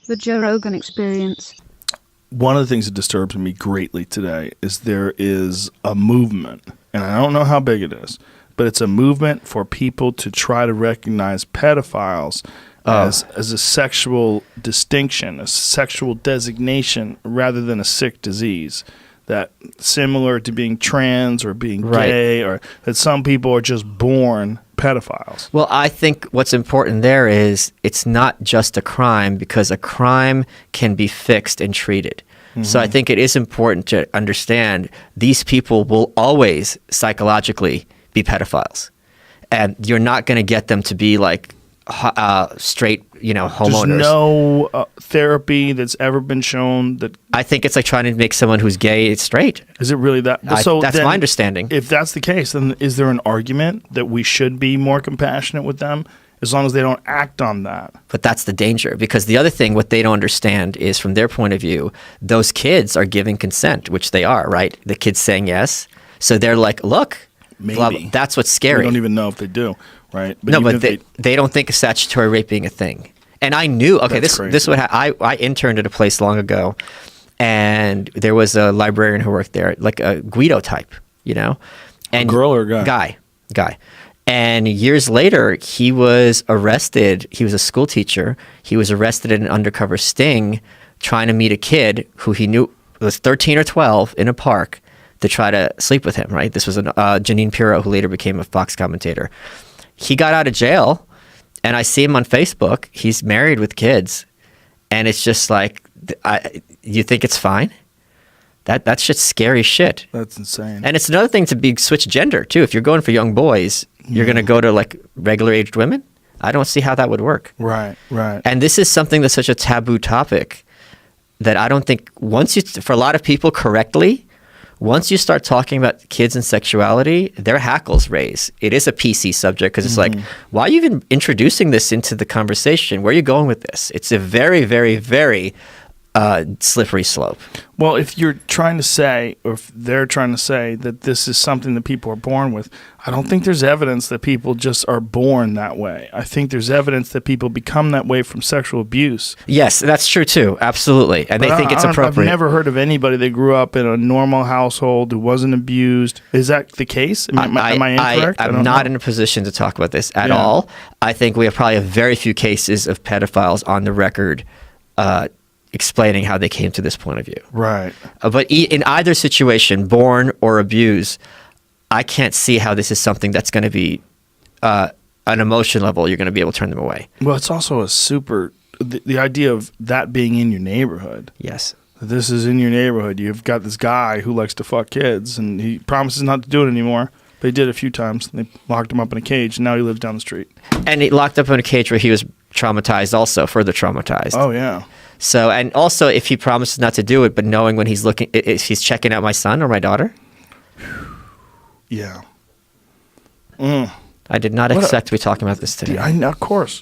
The Joe Rogan Experience. One of the things that disturbs me greatly today is there is a movement, and I don't know how big it is, but it's a movement for people to try to recognize pedophiles as a sexual distinction, a sexual designation, rather than a sick disease. That similar to being trans or being gay, or that some people are just born pedophiles. Well, I think what's important there is it's not just a crime, because a crime can be fixed and treated. So I think it is important to understand these people will always psychologically be pedophiles. And you're not going to get them to be like straight, homeowners. There's no therapy that's ever been shown that... I think it's like trying to make someone who's gay straight. Is it really that? That's my understanding. If that's the case, then is there an argument that we should be more compassionate with them as long as they don't act on that? But that's the danger, because the other thing, what they don't understand is, from their point of view, those kids are giving consent, which they are, right? The kids saying yes. So they're like, look, maybe. Blah, blah. That's what's scary. We don't even know if they do. Right. But they don't think of statutory rape being a thing. And I knew, this would I interned at a place long ago, and there was a librarian who worked there, like a Guido type, and a girl or a guy? Guy. And years later, he was arrested. He was a school teacher. He was arrested in an undercover sting trying to meet a kid who he knew was 13 or 12 in a park to try to sleep with him, right? This was Janine Pirro, who later became a Fox commentator. He got out of jail, and I see him on Facebook. He's married with kids, and it's just like, you think it's fine? That shit's scary shit. That's insane. And it's another thing to be switch gender too. If you're going for young boys, you're going to go to like regular aged women. I don't see how that would work. Right. And this is something that's such a taboo topic that I don't think for a lot of people correctly, once you start talking about kids and sexuality, their hackles raise. It is a PC subject, because it's like, why are you even introducing this into the conversation? Where are you going with this? It's a very, very, very slippery slope. Well, if you're trying to say, or if they're trying to say that this is something that people are born with, I don't think there's evidence that people just are born that way. I think there's evidence that people become that way from sexual abuse. Yes, that's true too. Absolutely. And they think it's appropriate. I've never heard of anybody that grew up in a normal household who wasn't abused. Is that the case? Am I incorrect? I'm not in a position to talk about this at all. I think we have probably a very few cases of pedophiles on the record explaining how they came to this point of view. Right. But in either situation, born or abuse, I can't see how this is something that's going to be an emotion level you're going to be able to turn them away. Well, it's also the idea of that being in your neighborhood. Yes. This is in your neighborhood. You've got this guy who likes to fuck kids, and he promises not to do it anymore. But he did a few times. They locked him up in a cage, and now he lives down the street. And he locked up in a cage where he was traumatized also, further traumatized. Oh, yeah. So, and also if he promises not to do it, but knowing when he's looking, if he's checking out my son or my daughter. Yeah. I did not expect to be talking about this today. Of course.